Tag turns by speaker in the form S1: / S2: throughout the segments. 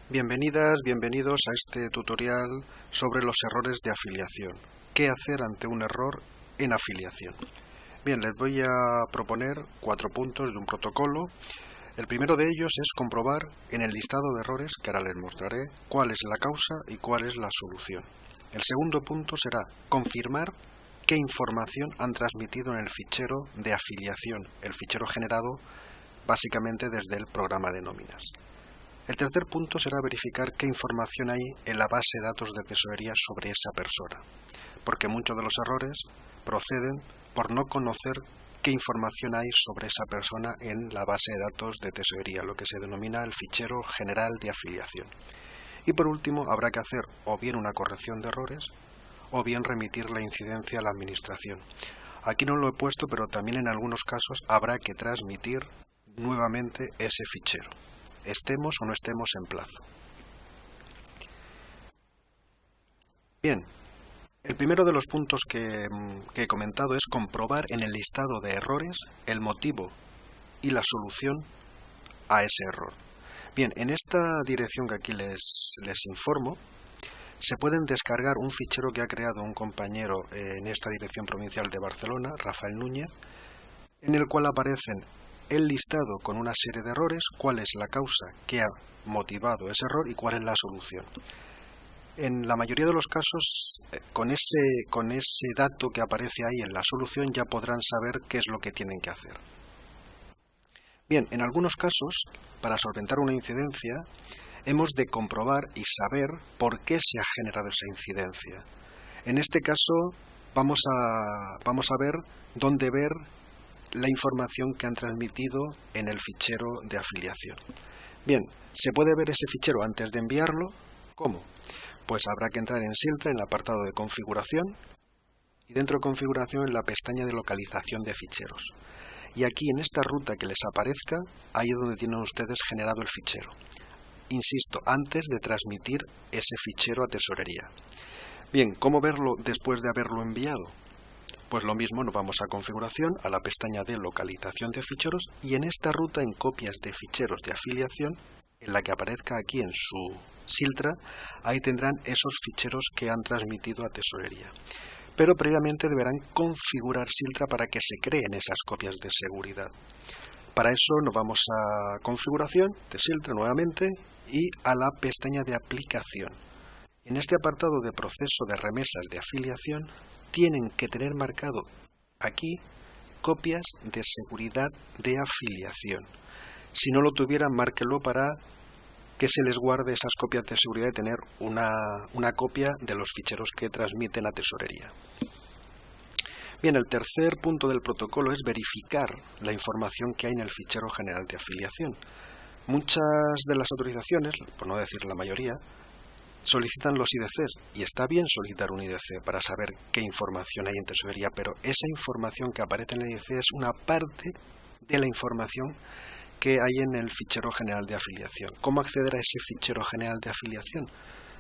S1: Bienvenidas, bienvenidos a este tutorial sobre los errores de afiliación. ¿Qué hacer ante un error en afiliación? Bien, les voy a proponer 4 puntos de un protocolo. El primero de ellos es comprobar en el listado de errores, que ahora les mostraré, cuál es la causa y cuál es la solución. El segundo punto será confirmar qué información han transmitido en el fichero de afiliación, el fichero generado básicamente desde el programa de nóminas. El tercer punto será verificar qué información hay en la base de datos de tesorería sobre esa persona, porque muchos de los errores proceden por no conocer qué información hay sobre esa persona en la base de datos de tesorería, lo que se denomina el fichero general de afiliación. Y por último, habrá que hacer o bien una corrección de errores o bien remitir la incidencia a la administración. Aquí no lo he puesto, pero también en algunos casos habrá que transmitir nuevamente ese fichero, estemos o no estemos en plazo. Bien, el primero de los puntos que he comentado es comprobar en el listado de errores el motivo y la solución a ese error. Bien, en esta dirección que aquí les informo, se pueden descargar un fichero que ha creado un compañero en esta dirección provincial de Barcelona, Rafael Núñez, en el cual aparecen el listado con una serie de errores, cuál es la causa que ha motivado ese error y cuál es la solución. En la mayoría de los casos, con ese dato que aparece ahí en la solución ya podrán saber qué es lo que tienen que hacer. Bien, en algunos casos, para solventar una incidencia, hemos de comprobar y saber por qué se ha generado esa incidencia. En este caso, vamos a ver dónde ver la información que han transmitido en el fichero de afiliación. Bien, ¿se puede ver ese fichero antes de enviarlo? ¿Cómo? Pues habrá que entrar en Siltra, en el apartado de configuración, y dentro de configuración en la pestaña de localización de ficheros. Y aquí en esta ruta que les aparezca, ahí es donde tienen ustedes generado el fichero. Insisto, antes de transmitir ese fichero a tesorería. Bien, ¿cómo verlo después de haberlo enviado? Pues lo mismo, nos vamos a configuración, a la pestaña de localización de ficheros, y en esta ruta en copias de ficheros de afiliación, en la que aparezca aquí en su Siltra, ahí tendrán esos ficheros que han transmitido a tesorería. Pero previamente deberán configurar Siltra para que se creen esas copias de seguridad. Para eso nos vamos a configuración de Siltra nuevamente y a la pestaña de aplicación. En este apartado de proceso de remesas de afiliación tienen que tener marcado aquí copias de seguridad de afiliación. Si no lo tuvieran, márquelo para que se les guarde esas copias de seguridad y tener una copia de los ficheros que transmiten a tesorería. Bien, el tercer punto del protocolo es verificar la información que hay en el fichero general de afiliación. Muchas de las autorizaciones, por no decir la mayoría, solicitan los IDCs, y está bien solicitar un IDC para saber qué información hay en tesorería, pero esa información que aparece en el IDC es una parte de la información que hay en el fichero general de afiliación. ¿Cómo acceder a ese fichero general de afiliación?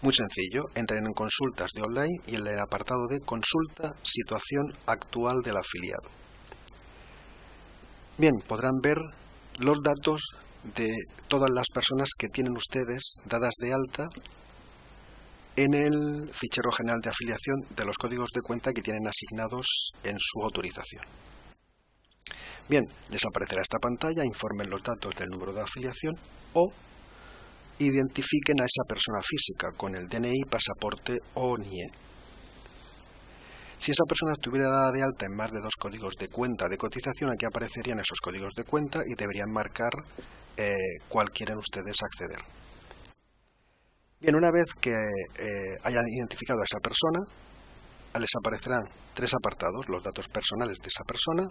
S1: Muy sencillo, entren en consultas de online y en el apartado de consulta situación actual del afiliado. Bien, podrán ver los datos de todas las personas que tienen ustedes dadas de alta en el fichero general de afiliación de los códigos de cuenta que tienen asignados en su autorización. Bien, les aparecerá esta pantalla, informen los datos del número de afiliación o identifiquen a esa persona física con el DNI, pasaporte o NIE. Si esa persona estuviera dada de alta en más de 2 códigos de cuenta de cotización, aquí aparecerían esos códigos de cuenta y deberían marcar cuál quieren ustedes acceder. Bien, una vez que hayan identificado a esa persona, les aparecerán 3 apartados: los datos personales de esa persona,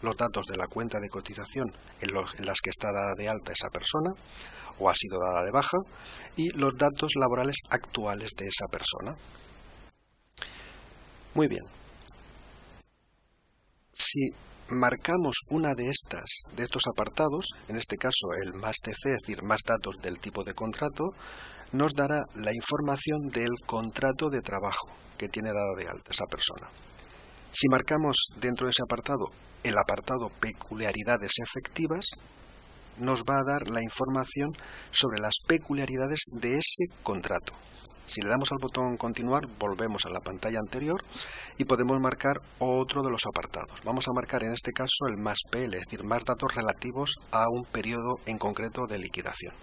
S1: los datos de la cuenta de cotización en las que está dada de alta esa persona o ha sido dada de baja, y los datos laborales actuales de esa persona. Muy bien. Si marcamos una de estos apartados, en este caso el más TC, es decir, más datos del tipo de contrato, nos dará la información del contrato de trabajo que tiene dada de alta esa persona. Si marcamos dentro de ese apartado el apartado peculiaridades efectivas, nos va a dar la información sobre las peculiaridades de ese contrato. Si le damos al botón continuar, volvemos a la pantalla anterior y podemos marcar otro de los apartados. Vamos a marcar en este caso el más PL, es decir, más datos relativos a un periodo en concreto de liquidación.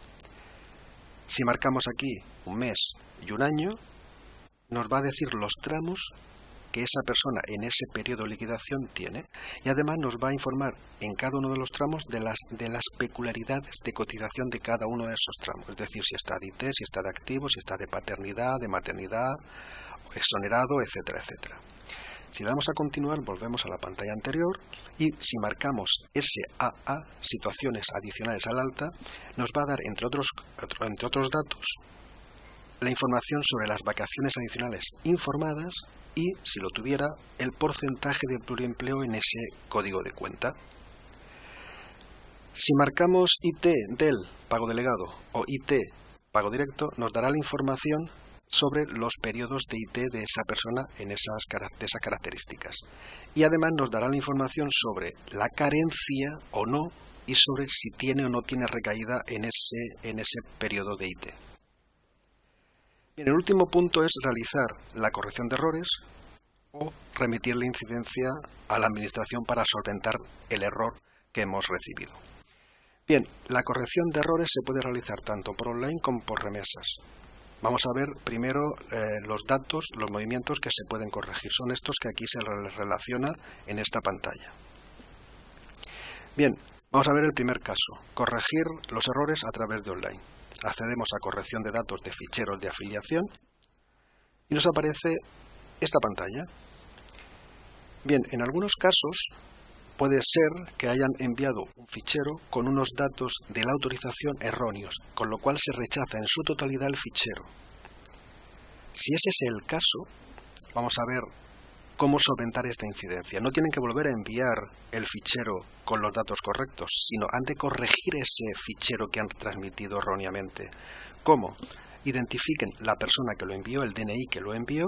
S1: Si marcamos aquí un mes y un año, nos va a decir los tramos que esa persona en ese periodo de liquidación tiene, y además nos va a informar en cada uno de los tramos de las peculiaridades de cotización de cada uno de esos tramos, es decir, si está de IT, si está de activo, si está de paternidad, de maternidad, exonerado, etcétera, etcétera. Si le damos a continuar, volvemos a la pantalla anterior y si marcamos SAA, situaciones adicionales al alta, nos va a dar, entre otros datos, la información sobre las vacaciones adicionales informadas y, si lo tuviera, el porcentaje de pluriempleo en ese código de cuenta. Si marcamos IT del pago delegado o IT pago directo, nos dará la información sobre los periodos de IT de esa persona de esas características. Y además nos dará la información sobre la carencia o no y sobre si tiene o no tiene recaída en ese periodo de IT. Bien, el último punto es realizar la corrección de errores o remitir la incidencia a la administración para solventar el error que hemos recibido. Bien, la corrección de errores se puede realizar tanto por online como por remesas. Vamos a ver primero los datos, los movimientos que se pueden corregir. Son estos que aquí se relaciona en esta pantalla. Bien, vamos a ver el primer caso, corregir los errores a través de online. Accedemos a corrección de datos de ficheros de afiliación y nos aparece esta pantalla. Bien, en algunos casos puede ser que hayan enviado un fichero con unos datos de la autorización erróneos, con lo cual se rechaza en su totalidad el fichero. Si ese es el caso, vamos a ver cómo solventar esta incidencia. No tienen que volver a enviar el fichero con los datos correctos, sino han de corregir ese fichero que han transmitido erróneamente. ¿Cómo? Identifiquen la persona que lo envió, el DNI que lo envió.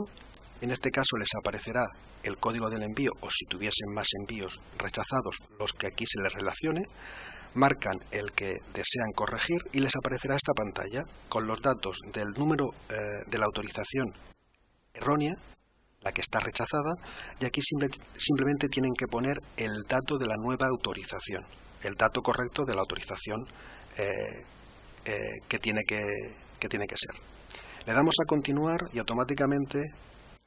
S1: En este caso les aparecerá el código del envío o si tuviesen más envíos rechazados, los que aquí se les relacione. Marcan el que desean corregir y les aparecerá esta pantalla con los datos del número de la autorización errónea, la que está rechazada, y aquí simplemente tienen que poner el dato de la nueva autorización, el dato correcto de la autorización que tiene que ser. Le damos a continuar y automáticamente,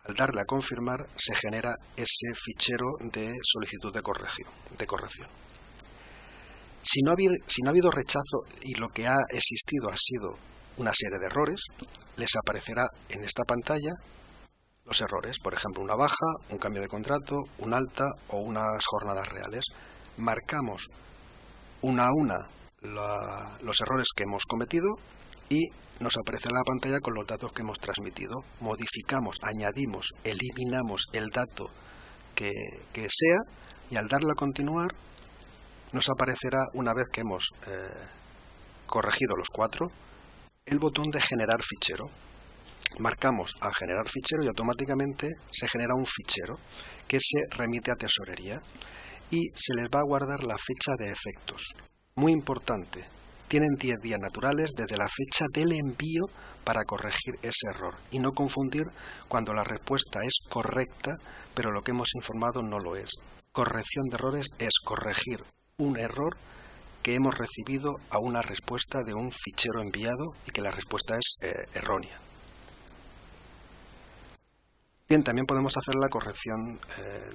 S1: al darle a confirmar, se genera ese fichero de solicitud de corrección. Si no ha habido rechazo y lo que ha existido ha sido una serie de errores, les aparecerá en esta pantalla los errores, por ejemplo, una baja, un cambio de contrato, un alta o unas jornadas reales. Marcamos una a una los errores que hemos cometido y nos aparecerá la pantalla con los datos que hemos transmitido. Modificamos, añadimos, eliminamos el dato que sea y al darle a continuar nos aparecerá, una vez que hemos corregido los 4, el botón de generar fichero. Marcamos a generar fichero y automáticamente se genera un fichero que se remite a tesorería y se les va a guardar la fecha de efectos. Muy importante, tienen 10 días naturales desde la fecha del envío para corregir ese error y no confundir cuando la respuesta es correcta pero lo que hemos informado no lo es. Corrección de errores es corregir un error que hemos recibido a una respuesta de un fichero enviado y que la respuesta es errónea. Bien, también podemos hacer la corrección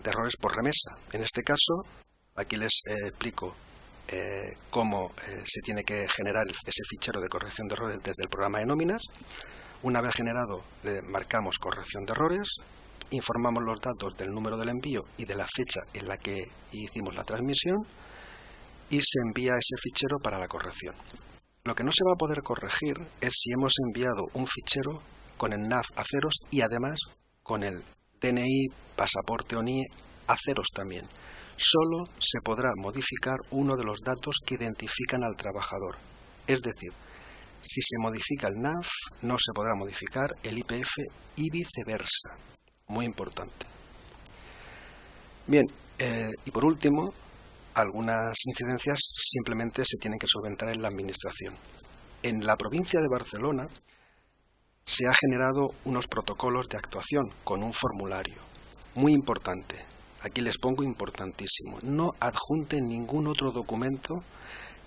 S1: de errores por remesa. En este caso, aquí les explico cómo se tiene que generar ese fichero de corrección de errores desde el programa de nóminas. Una vez generado, le marcamos corrección de errores, informamos los datos del número del envío y de la fecha en la que hicimos la transmisión y se envía ese fichero para la corrección. Lo que no se va a poder corregir es si hemos enviado un fichero con el NAF a ceros y además con el DNI, pasaporte o NIE a ceros también. Solo se podrá modificar uno de los datos que identifican al trabajador. Es decir, si se modifica el NAF, no se podrá modificar el IPF y viceversa. Muy importante. Bien, y por último, Algunas incidencias simplemente se tienen que solventar en la administración. En la provincia de Barcelona se ha generado unos protocolos de actuación con un formulario. Muy importante, aquí les pongo importantísimo, no adjunten ningún otro documento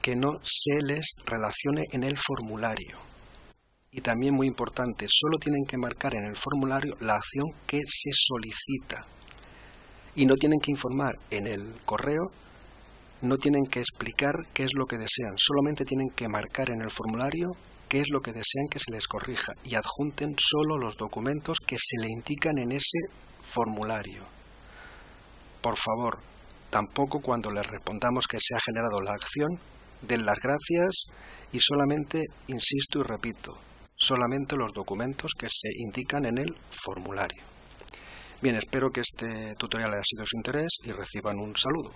S1: que no se les relacione en el formulario. Y también muy importante, solo tienen que marcar en el formulario la acción que se solicita. Y no tienen que informar en el correo, no tienen que explicar qué es lo que desean, solamente tienen que marcar en el formulario qué es lo que desean que se les corrija y adjunten solo los documentos que se le indican en ese formulario. Por favor, tampoco cuando les respondamos que se ha generado la acción, den las gracias y solamente, insisto y repito, solamente los documentos que se indican en el formulario. Bien, espero que este tutorial haya sido de su interés y reciban un saludo.